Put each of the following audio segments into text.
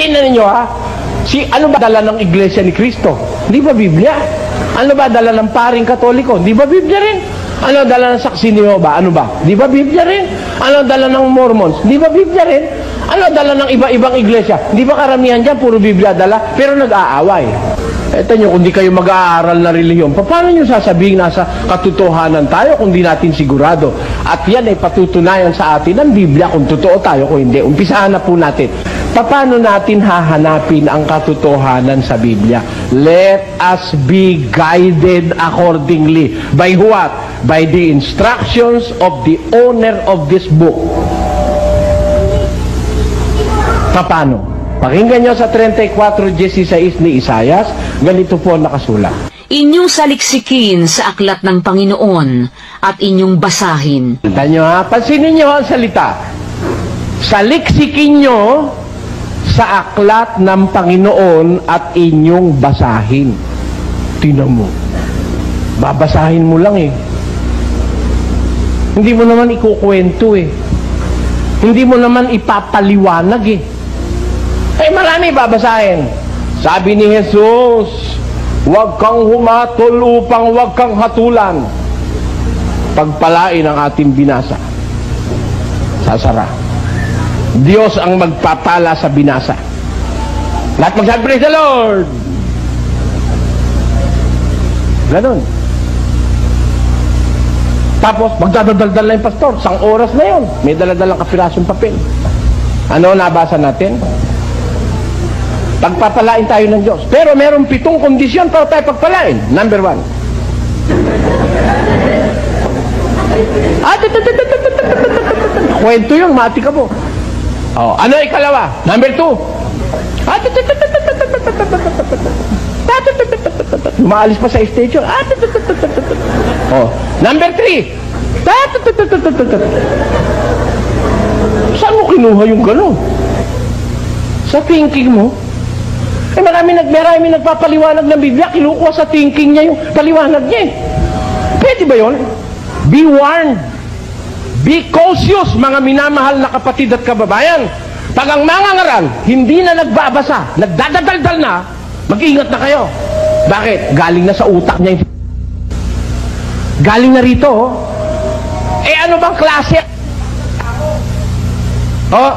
Tingnan ninyo ha, ano ba dala ng Iglesia ni Cristo? Di ba Biblia? Ano ba dala ng paring Katoliko? Di ba Biblia rin? Ano dala ng Saksi ni Jehovah? Ano ba? Di ba Biblia rin? Ano dala ng Mormons? Di ba Biblia rin? Ano dala ng iba-ibang iglesia? Di ba karamihan dyan, puro Biblia dala, pero nag-aaway. Eto nyo, kung di kayo mag-aaral na relihiyon, paano nyo sasabihin nasa katotohanan tayo kung di natin sigurado? At yan ay patutunayan sa atin ng Biblia kung totoo tayo o hindi. Umpisahan na po natin. Paano natin hahanapin ang katotohanan sa Biblia? Let us be guided accordingly. By what? By the instructions of the owner of this book. Paano? Pakinggan nyo sa 34:16 ni Isaias, ganito po nakasulat. Inyong saliksikin sa aklat ng Panginoon at inyong basahin. Tanda nyo ha, pansinin nyo ang salita. Saliksikin nyo sa aklat ng Panginoon at inyong basahin. Tingnan mo. Babasahin mo lang eh. Hindi mo naman ikukwento eh. Hindi mo naman ipapaliwanag eh. Ay marami babasahin. Sabi ni Jesus, huwag kang humatol upang huwag kang hatulan. Pagpalain ang ating binasa. Sasara. Diyos ang magpapala sa binasa. Lahat magsabi, praise the Lord! Ganon. Tapos, magdadaldal na yung pastor. 1 oras na yun. May daladalang kapirasong papel. Ano nabasa natin? Pagpapalain tayo ng Diyos. Pero merong 7 kondisyon para tayo pagpalain. Number 1. Kwento yun, mati ka po. Oh, ano ikalawa? Number 2. Umaalis pa sa station. Oh, number 3. Saan mo kinuha yung gano'n? Sa thinking mo? Eh marami nagpapaliwanag ng Biblia, kinukuha sa thinking niya yung paliwanag niya eh. Pwede ba yun? Be warned. Be cautious, mga minamahal na kapatid at kababayan. Pag ang mga ngaral, hindi na nagbabasa, nagdadadaldal na, mag-ingat na kayo. Bakit? Galing na sa utak niya. Galing na rito, oh. Eh ano bang klase? Oh,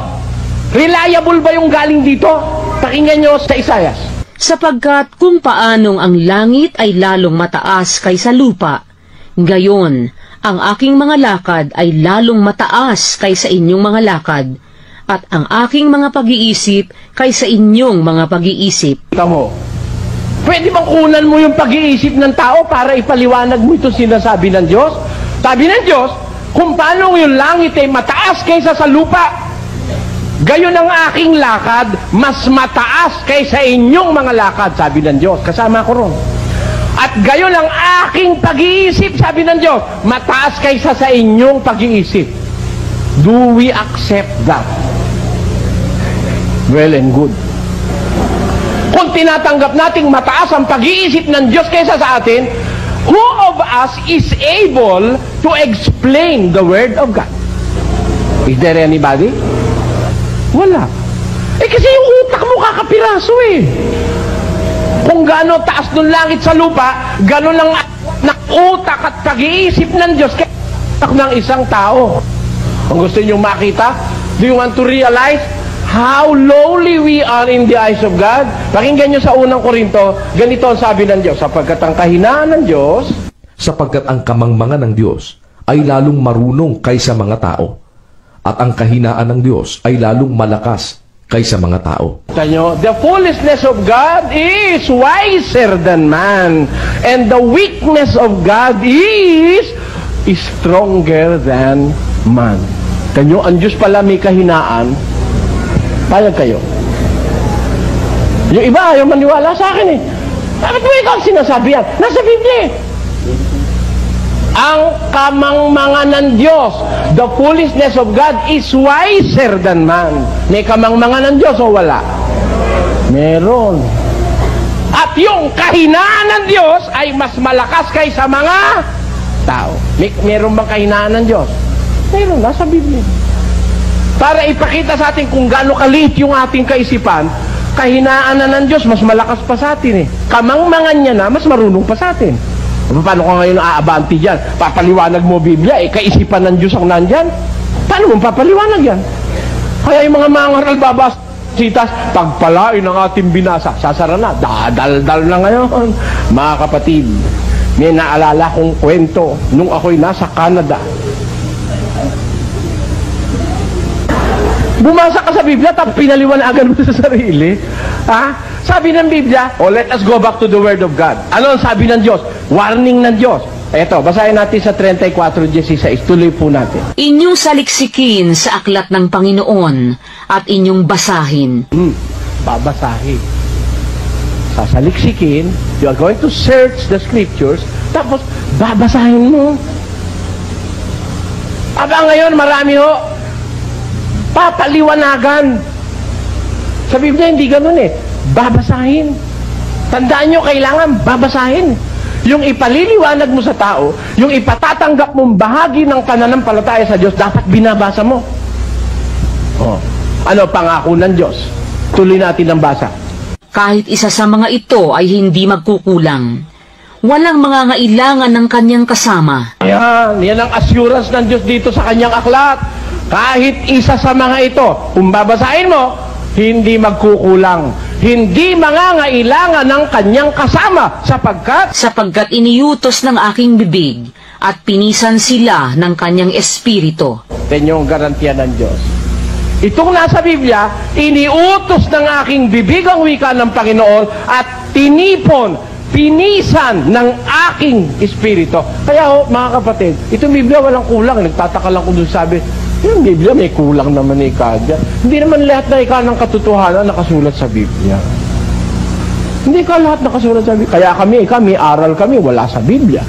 reliable ba yung galing dito? Pakinggan nyo sa Isaias. Sapagkat kung paanong ang langit ay lalong mataas kaysa lupa, gayon, ang aking mga lakad ay lalong mataas kaysa inyong mga lakad, at ang aking mga pag-iisip kaysa inyong mga pag-iisip. Kita mo, pwede bang kunan mo yung pag-iisip ng tao para ipaliwanag mo ito sinasabi ng Diyos? Sabi ng Diyos, kung paano yung langit ay mataas kaysa sa lupa, gayon ang aking lakad, mas mataas kaysa inyong mga lakad, sabi ng Diyos. Kasama ko ron. At gayon ang aking pag-iisip, sabi ng Diyos, mataas kaysa sa inyong pag-iisip. Do we accept that? Well and good. Kung tinatanggap nating mataas ang pag-iisip ng Diyos kaysa sa atin, who of us is able to explain the Word of God? Is there anybody? Wala. Eh kasi yung utak mo kakapiraso eh. Kung gaano taas ng langit sa lupa, ganon ang utak at pag-iisip ng Diyos kaya utak ng isang tao. Kung gusto niyo makita, do you want to realize how lowly we are in the eyes of God? Pakinggan niyo sa unang Korinto, ganito ang sabi ng Diyos, sapagkat ang kahinaan ng Diyos, sapagkat ang kamangmangan ng Diyos ay lalong marunong kaysa mga tao, at ang kahinaan ng Diyos ay lalong malakas kaysa mga tao. The foolishness of God is wiser than man, and the weakness of God is stronger than man. Tanyo, ang Diyos pala may kahinaan, payag kayo. Yung iba ayaw maniwala sa akin eh. Bakit mo ikaw sinasabi yan? Nasa Biblia eh. Ang kamangmangan ng Diyos, the foolishness of God is wiser than man. May kamangmangan ng Diyos o wala? Meron. At yung kahinaan ng Diyos ay mas malakas kaysa mga tao. Meron bang kahinaan ng Diyos? Meron, nasa Biblia. Para ipakita sa atin kung gaano kaliit yung ating kaisipan, kahinaan na ng Diyos, mas malakas pa sa atin eh. Kamangmangan niya na, mas marunong pa sa atin. Paano ka ngayon aabanti dyan? Papaliwanag mo Biblia, kaisipan ng Diyos ang nandyan? Paano mo papaliwanag yan? Kaya yung mga mangaral babasitas, pagpalain ang ating binasa, sasara na, dadaldal na ngayon. Mga kapatid, may naalala kong kwento nung ako'y nasa Canada. Bumasa ka sa Biblia, tapos pinaliwanagan mo sa sarili. Ha? Sabi ng Biblia, let us go back to the Word of God. Ano ang sabi ng Diyos? Warning ng Diyos. Eto, basahin natin sa 34:16. Tuloy po natin. Inyong saliksikin sa aklat ng Panginoon at inyong basahin. Babasahin. Sasaliksikin, you are going to search the scriptures, tapos babasahin mo. Aba ngayon, marami ho, papaliwanagan. Sa Biblia, hindi ganun eh. Babasahin. Tandaan nyo, kailangan babasahin. Yung ipaliliwanag mo sa tao, yung ipatatanggap mong bahagi ng pananampalataya sa Diyos, dapat binabasa mo. Ano pangako ng Diyos? Tuloy natin ang basa. Kahit isa sa mga ito ay hindi magkukulang. Walang mangangailangan ng kanyang kasama. Yan ang assurance ng Diyos dito sa kanyang aklat. Kahit isa sa mga ito, kung babasahin mo, hindi magkukulang. Hindi mangangailangan ng kanyang kasama sapagkat iniutos ng aking bibig at pinisan sila ng kanyang espiritu. Yan yung garantiya ng Diyos. Itong nasa Biblia, iniutos ng aking bibig ang wika ng Panginoon at pinisan ng aking espiritu. Kaya mga kapatid, itong Biblia walang kulang. Nagtataka lang kung doon sabi, yung Biblia may kulang naman ni Kadya. Hindi naman lahat na ika ng katotohanan nakasulat sa Biblia. Hindi ka lahat nakasulat sa Biblia. Kaya kami aral kami, wala sa Biblia.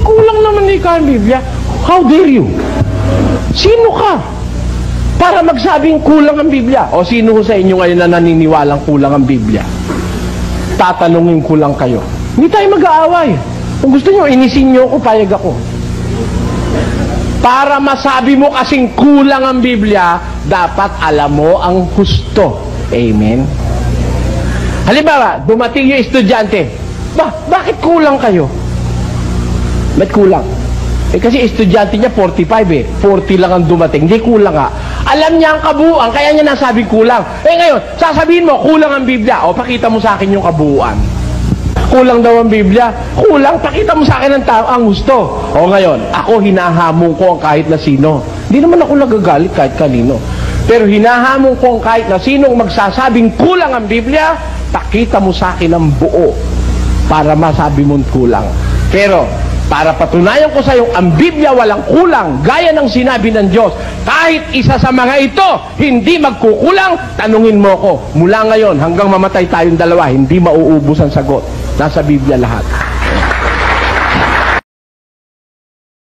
Kulang naman ni ika ang Biblia. How dare you? Sino ka? Para magsabing kulang ang Biblia. O sino sa inyo ngayon na naniniwalang kulang ang Biblia? Tatanungin ko lang kayo. Hindi tayo mag-aaway. Kung gusto nyo, inisin nyo ako, payag ako. Para masabi mo kasing kulang ang Biblia, dapat alam mo ang husto. Amen? Halimbawa, dumating yung estudyante. Bakit kulang kayo? Ba't kulang? Kasi estudyante niya 45 eh. 40 lang ang dumating. Hindi kulang nga. Alam niya ang kabuuan, kaya niya nasabi kulang. Ngayon, sasabihin mo, kulang ang Biblia. O, pakita mo sa akin yung kabuuan. Kulang daw ang Biblia. Kulang, pakita mo sa akin ang gusto. O ngayon, ako hinahamon ko ang kahit na sino. Hindi naman ako nagagalit kahit kanino. Pero hinahamon ko ang kahit na sinong magsasabing kulang ang Biblia, pakita mo sa akin ang buo para masabi mong kulang. Pero, para patunayan ko sa iyo, ang Biblia walang kulang, gaya ng sinabi ng Diyos. Kahit isa sa mga ito, hindi magkukulang, tanungin mo ko. Mula ngayon, hanggang mamatay tayong dalawa, hindi mauubos ang sagot. Nasa Biblia lahat.